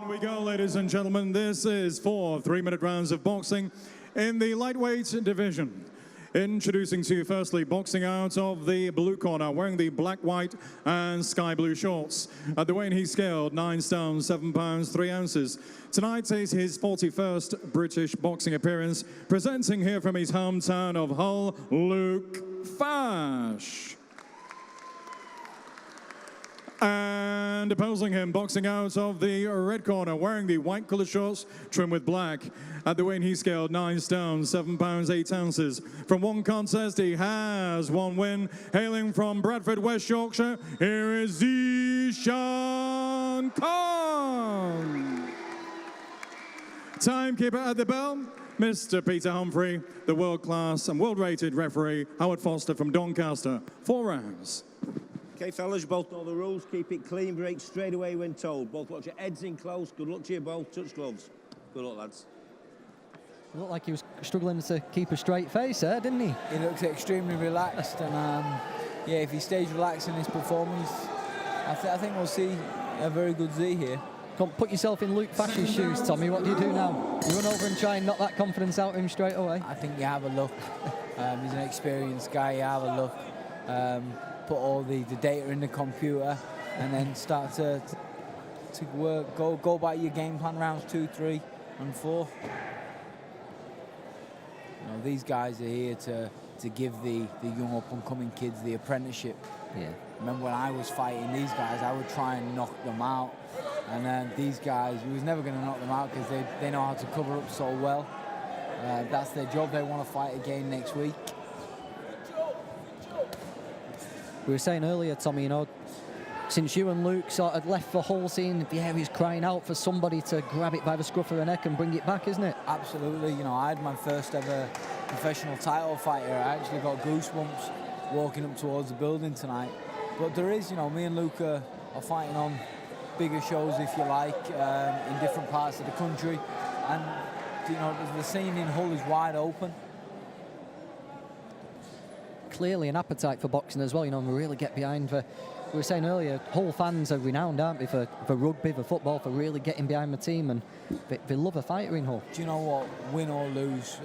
we go, ladies and gentlemen. This is 4 3-minute rounds of boxing in the lightweight division. Introducing to you firstly, boxing out of the blue corner, wearing the black, white and sky blue shorts. At the weight he scaled 9 stone, 7 pounds, 3 ounces. Tonight is his 41st British boxing appearance, presenting here from his hometown of Hull, Luke Fash. And opposing him, boxing out of the red corner, wearing the white coloured shorts trimmed with black. At the weight he scaled 9 stone, 7 pounds, 8 ounces. From one contest, he has 1 win. Hailing from Bradford, West Yorkshire, here is Zeeshan. Timekeeper at the bell, Mr. Peter Humphrey. The world-class and world-rated referee, Howard Foster from Doncaster. 4 rounds. Okay, fellas, you both know the rules. Keep it clean, break straight away when told. Both watch your heads in close. Good luck to you both. Touch gloves. Good luck, lads. It looked like he was struggling to keep a straight face there, didn't he? He looks extremely relaxed, and yeah, if he stays relaxed in his performance, I think we'll see a very good Z here. Come, put yourself in Luke Fash's shoes, Tommy. What do you do now? You run over and try and knock that confidence out of him straight away? I think you have a look. He's an experienced guy. You have a look. Put all the data in the computer, and then start to work. Go by your game plan rounds 2, 3, and 4. You know, these guys are here to give the young up-and-coming kids the apprenticeship. Yeah. Remember when I was fighting these guys, I would try and knock them out, and then these guys, we was never going to knock them out because they know how to cover up so well. That's their job. They want to fight again next week. We were saying earlier, Tommy, you know, since you and Luke sort of left for Hull, seeing the area's crying out for somebody to grab it by the scruff of the neck and bring it back, isn't it? Absolutely. You know, I had my first ever professional title fight here. I actually got goosebumps walking up towards the building tonight. But there is, you know, me and Luke are fighting on bigger shows, if you like, in different parts of the country. And, you know, the scene in Hull is wide open. Clearly an appetite for boxing as well, you know, and we really get behind we were saying earlier, Hull fans are renowned, aren't they, for rugby, for football, for really getting behind the team, and they love a fighter in Hull. Do you know what, win or lose,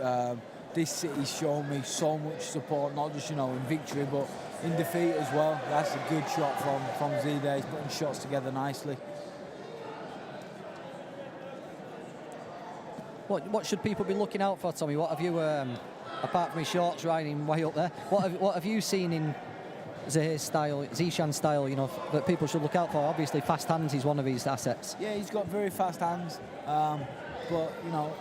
this city's shown me so much support, not just, you know, in victory, but in defeat as well. That's a good shot from Z there. He's putting shots together nicely. What should people be looking out for, Tommy? What have you, apart from his shorts riding way up there, what have you seen in Zeeshan style, you know, that people should look out for? Obviously, fast hands is one of his assets. Yeah, he's got very fast hands, but, you know,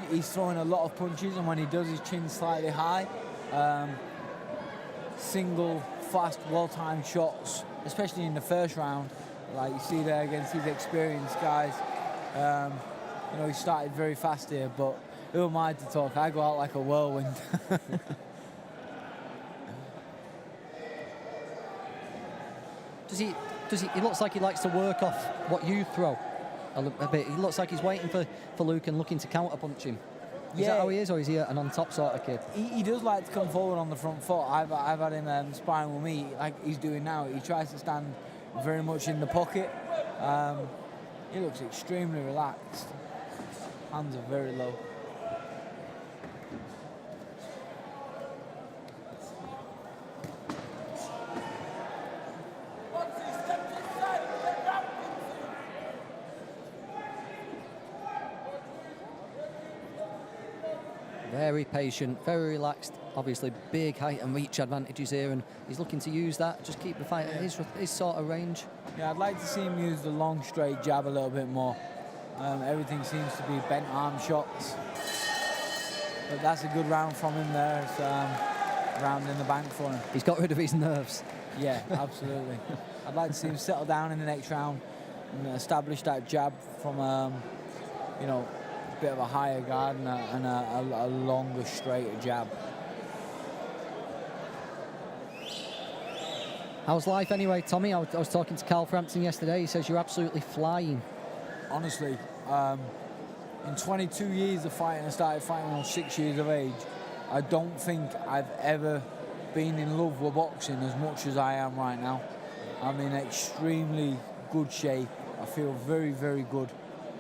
he's throwing a lot of punches, and when he does, his chin's slightly high. Single, fast, well-timed shots, especially in the first round, like you see there against these experienced guys. You know, he started very fast here, but who am I to talk? I go out like a whirlwind. He looks like he likes to work off what you throw a bit. He looks like he's waiting for Luke and looking to counter-punch him. Is that how he is, or is he an on-top sort of kid? He does like to come forward on the front foot. I've had him sparring with me like he's doing now. He tries to stand very much in the pocket. He looks extremely relaxed. Hands are very low. Very patient, very relaxed. Obviously, big height and reach advantages here, and he's looking to use that. Just keep the fight at his sort of range. Yeah, I'd like to see him use the long, straight jab a little bit more. Everything seems to be bent arm shots. But that's a good round from him there. It's round in the bank for him. He's got rid of his nerves. Yeah, absolutely. I'd like to see him settle down in the next round and establish that jab from, you know, a bit of a higher guard and a longer, straighter jab. How's life anyway, Tommy? I was talking to Carl Frampton yesterday. He says you're absolutely flying. Honestly, in 22 years of fighting, I started fighting when I was 6 years of age. I don't think I've ever been in love with boxing as much as I am right now. I'm in extremely good shape. I feel very, very good.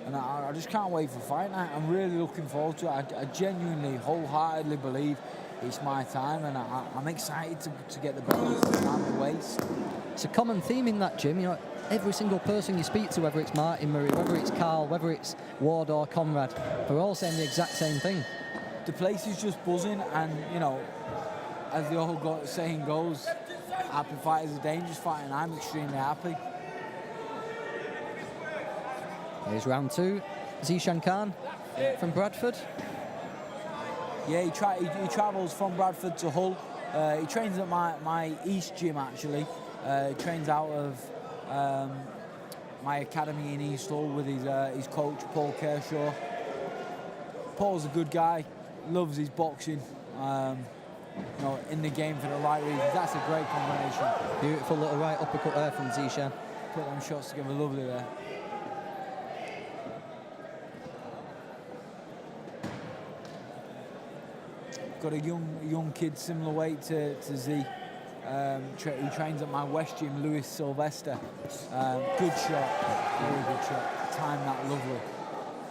And I just can't wait for fight night. I'm really looking forward to it. I genuinely, wholeheartedly believe it's my time, and I'm excited to get the belt around the waist. It's a common theme in that gym, you know. Every single person you speak to, whether it's Martin Murray, whether it's Carl, whether it's Ward or Conrad, they're all saying the exact same thing. The place is just buzzing, and you know, as the old saying goes, happy fight is a dangerous fight, and I'm extremely happy. Here's round 2. Zeeshan Khan from Bradford. Yeah, he travels from Bradford to Hull. He trains at my East gym, actually. He trains out of my academy in East Hull with his coach, Paul Kershaw. Paul's a good guy, loves his boxing. You know, in the game for the right reasons. That's a great combination. Beautiful little right uppercut there from Zeeshan. Put them shots together lovely there. Got a young kid similar weight to Z. He trains at my West gym, Lewis Sylvester. Good shot, very good shot. Timed that lovely.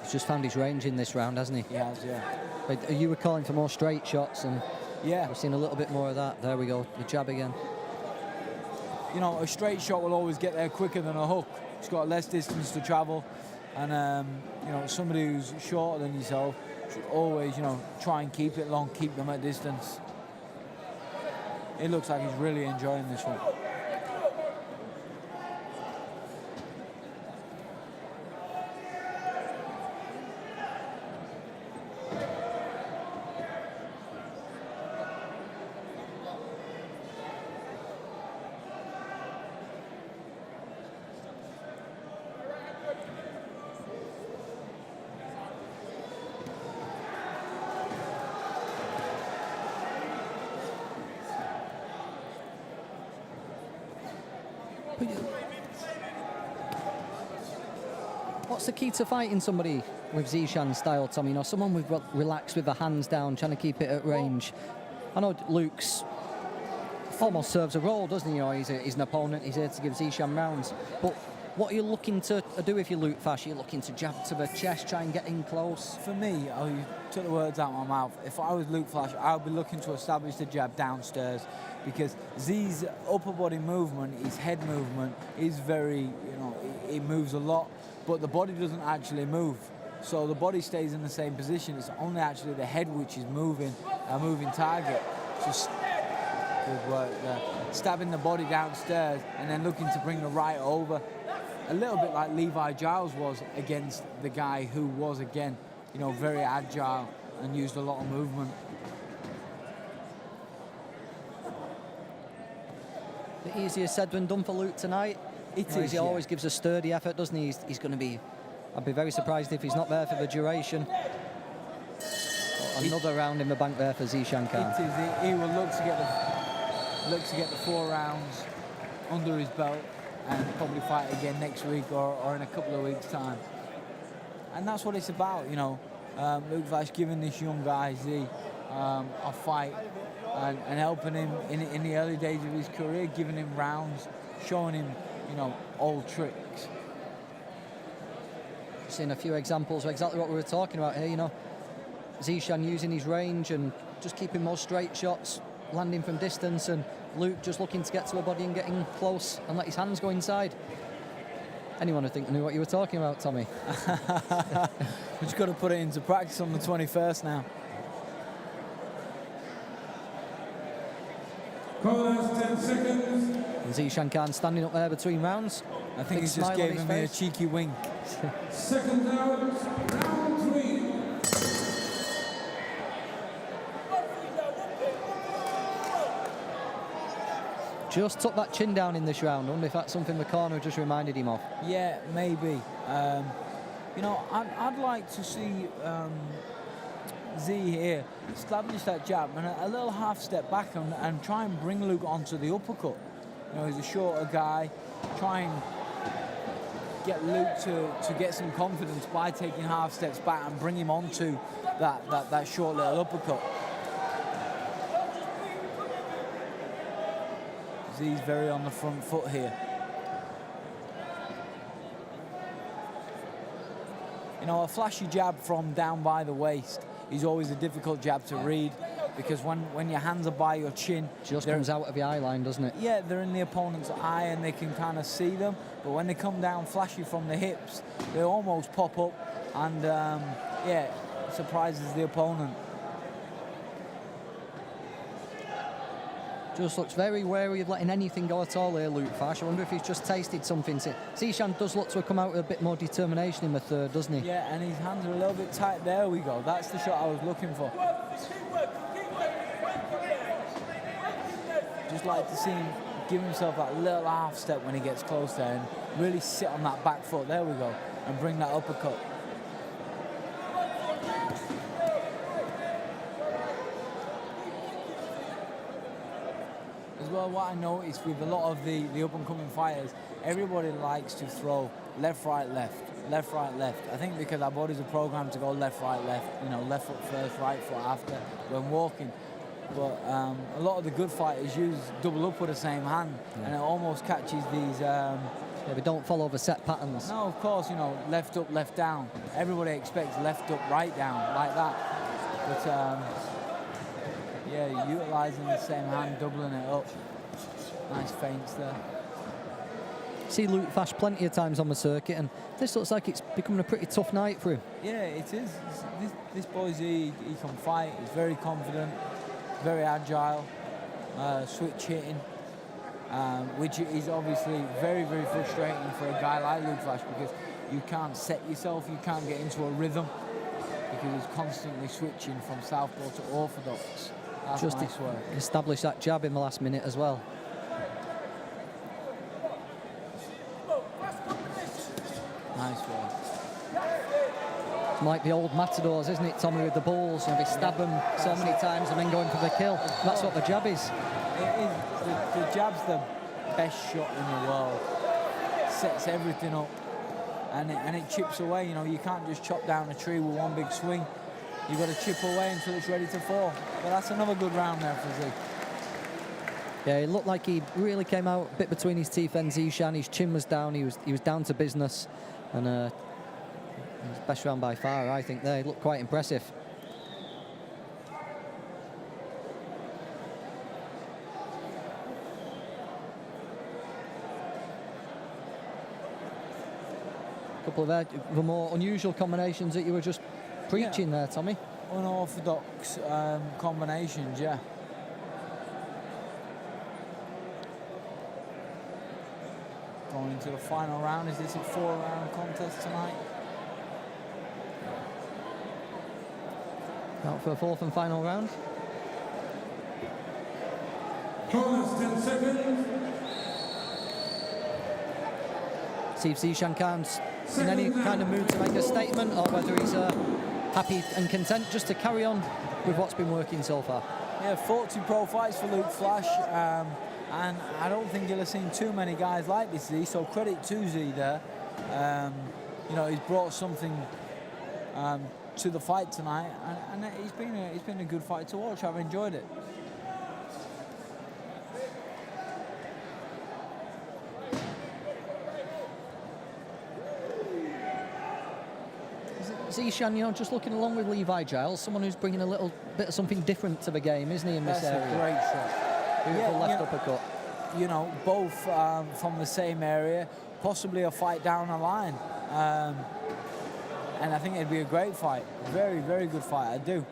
He's just found his range in this round, hasn't he? He has, yeah. But you were calling for more straight shots, and yeah, we've seen a little bit more of that. There we go, the jab again. You know, a straight shot will always get there quicker than a hook. It's got less distance to travel, and you know, somebody who's shorter than yourself should always, you know, try and keep it long, keep them at distance. It looks like he's really enjoying this one. What's the key to fighting somebody with Zeeshan's style, Tom? You know, someone with relaxed with the hands down, trying to keep it at range. I know Luke's almost serves a role, doesn't he? You know, he's an opponent. He's here to give Zeeshan rounds. But what are you looking to do if you Luke Fash? Are you looking to jab to the chest, try and get in close? For me, you took the words out of my mouth. If I was Luke Fash, I would be looking to establish the jab downstairs, because Z's upper body movement, his head movement, is very, you know, it moves a lot, but the body doesn't actually move. So the body stays in the same position. It's only actually the head which is moving, a moving target. Just good work there. Stabbing the body downstairs and then looking to bring the right over. A little bit like Levi Giles was against the guy who was, again, you know, very agile and used a lot of movement. The easier said than done for Luke tonight. It is, He always gives a sturdy effort, doesn't he? He's going to be... I'd be very surprised if he's not there for the duration. Another round in the bank there for Zeeshan Khan. It is. He will look to get the 4 rounds under his belt and probably fight again next week or in a couple of weeks' time. And that's what it's about, you know. Luke Fash giving this young guy Z a fight and helping him in the early days of his career, giving him rounds, showing him, you know, old tricks. Seen a few examples of exactly what we were talking about here, you know. Zeeshan using his range and just keeping more straight shots, landing from distance, and Luke just looking to get to a body and getting close and let his hands go inside. Anyone would think knew what you were talking about, Tommy. We've just got to put it into practice on the 21st now. Last 10 seconds. And Zeeshan Khan standing up there between rounds. I think Big he's just smile on giving his me a face. cheeky wink. Second out, round 3. Just took that chin down in this round. I wonder if that's something the corner just reminded him of. Yeah, maybe. You know, I'd like to see Z here establish that jab and a little half step back and try and bring Luke onto the uppercut. You know, he's a shorter guy. Try and get Luke to get some confidence by taking half steps back and bring him onto that short little uppercut. Z's very on the front foot here. You know, a flashy jab from down by the waist is always a difficult jab to read, because when your hands are by your chin, Just comes out of the eye line, doesn't it? yeah, they're in the opponent's eye and they can kind of see them. But when they come down flashy from the hips, they almost pop up and, yeah, surprises the opponent. Just looks very wary of letting anything go at all here, Luke Fash. I wonder if he's just tasted something. Zeeshan does look to have come out with a bit more determination in the third, doesn't he? Yeah, and his hands are a little bit tight. There we go. That's the shot I was looking for. Just like to see him give himself that little half step when he gets close there and really sit on that back foot. There we go. And bring that uppercut. As well, what I noticed with a lot of the up-and-coming fighters, everybody likes to throw left, right, left, left, right, left. I think because our bodies are programmed to go left, right, left, you know, left foot first, right foot after when walking. But a lot of the good fighters use double up with the same hand, and it almost catches these... Yeah, they don't follow the set patterns. No, of course, you know, left up, left down. Everybody expects left up, right down, like that. But, yeah, utilising the same hand, doubling it up. Nice feints there. See Luke Fash plenty of times on the circuit, and this looks like it's becoming a pretty tough night for him. Yeah, it is. This boy's, he can fight. He's very confident, very agile, switch hitting, which is obviously very, very frustrating for a guy like Luke Fash, because you can't set yourself, you can't get into a rhythm, because he's constantly switching from southpaw to orthodox. That's Just nice work. established that jab in the last minute as well. Nice work. It's like the old matadors, isn't it, Tommy, with the balls? You know, they stab them so many times and then going for the kill. That's what the jab is. It is. The jab's the best shot in the world. Sets everything up, and it chips away. You know, you can't just chop down a tree with one big swing. You've got to chip away until it's ready to fall. But that's another good round there for Zeke. Yeah, it looked like he really came out a bit between his teeth then, Zeeshan. His chin was down, he was down to business. And his best round by far, I think, there. He looked quite impressive. A couple of the more unusual combinations that you were just preaching there, Tommy. Unorthodox combinations, yeah. Going into the final round. Is this a 4-round contest tonight? Out for a fourth and final round. Pause 10 seconds. See if Zeeshan Khan's in any kind of mood to make a statement, or whether he's happy and content just to carry on with what's been working so far. Yeah, 40 pro fights for Luke Fash, and I don't think you'll have seen too many guys like this, Z, so credit to Z there. You know, he's brought something to the fight tonight, and it's been a good fight to watch. I've enjoyed it. Zeeshan, you know, just looking along with Levi Giles, someone who's bringing a little bit of something different to the game, isn't he, in this area? That's a great shot. Beautiful left uppercut. You know, both from the same area, possibly a fight down the line. And I think it'd be a great fight. Very, very good fight, I do.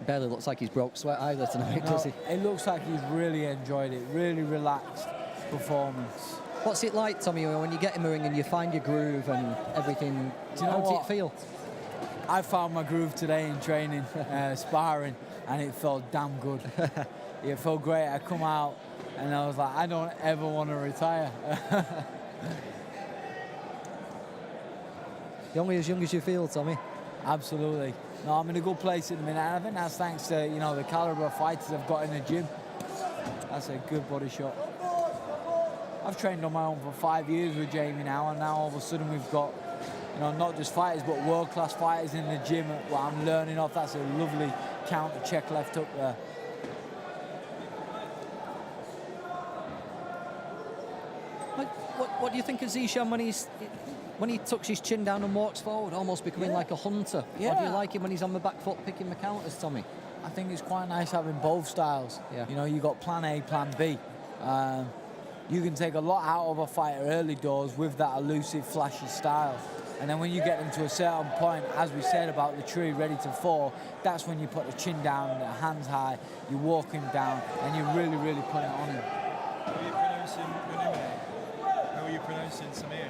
Barely looks like he's broke sweat either tonight, does he? It looks like he's really enjoyed it. Really relaxed performance. What's it like, Tommy, when you get in the ring and you find your groove and everything? Do you know How does what? it feel? I found my groove today in training, sparring, and it felt damn good. It felt great. I come out and I was like, I don't ever want to retire. You're only as young as you feel, Tommy. Absolutely. No, I'm in a good place at the minute, and I think that's thanks to, you know, the caliber of fighters I've got in the gym. That's a good body shot. I've trained on my own for 5 years with Jamie now, and now all of a sudden we've got you know, not just fighters, but world-class fighters in the gym. What I'm learning off, that's a lovely counter check left up there. What do you think of Zeeshan when he tucks his chin down and walks forward, almost becoming like a hunter? Yeah. Or do you like him when he's on the back foot picking the counters, Tommy? I think it's quite nice having both styles. Yeah. You know, you got plan A, plan B. You can take a lot out of a fighter early doors with that elusive, flashy style. And then when you get them to a certain point, as we said about the tree ready to fall, that's when you put the chin down, the hands high, you walk him down, and you really, really put it on him. How are you pronouncing Manime? How are you pronouncing Samir?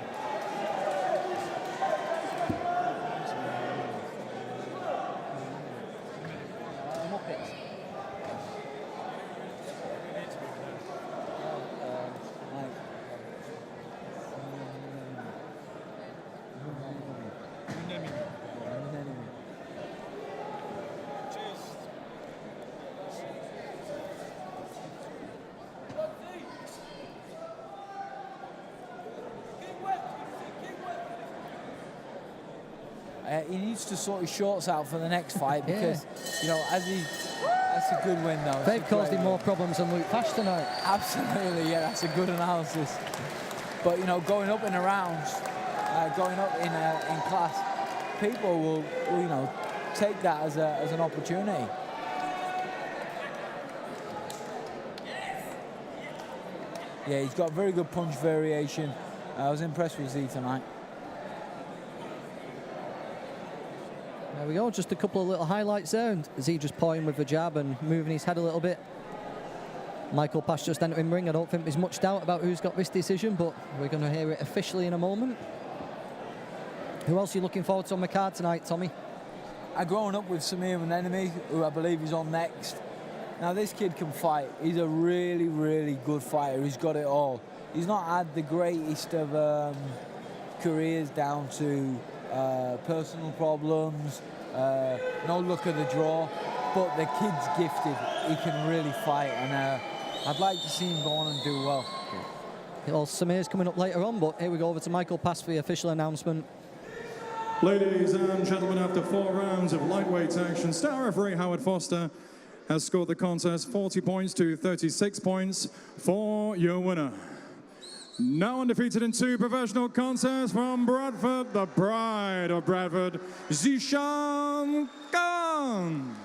He needs to sort his shorts out for the next fight because, you know, that's a good win though. They've caused him more problems than Luke Fash tonight. Absolutely, yeah, that's a good analysis. But, you know, going up in the rounds, going up in class, people will, you know, take that as an opportunity. Yeah, he's got very good punch variation. I was impressed with Z tonight. There we go, just a couple of little highlights there, and Z just pawing with the jab and moving his head a little bit. Michael Pash just entering ring. I don't think there's much doubt about who's got this decision, but we're going to hear it officially in a moment. Who else are you looking forward to on the card tonight, Tommy? I've grown up with Samir and Enemy, who I believe is on next. Now, this kid can fight. He's a really, really good fighter. He's got it all. He's not had the greatest of careers down to personal problems, no luck of the draw, but the kid's gifted. He can really fight, and I'd like to see him go on and do well. Well, Samir's coming up later on, but here we go over to Michael Pass for the official announcement. Ladies and gentlemen, after 4 rounds of lightweight action, star referee Howard Foster has scored the contest 40 points to 36 points for your winner. Now undefeated in 2 professional contests from Bradford, the pride of Bradford, Zeeshan Khan.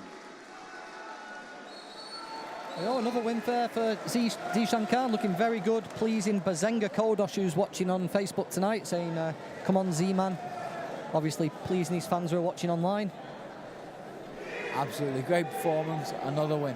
Oh, another win there for Zeeshan Khan, looking very good, pleasing Bazenga Kodosh, who's watching on Facebook tonight, saying, come on Z-Man. Obviously pleasing his fans who are watching online. Absolutely, great performance, another win.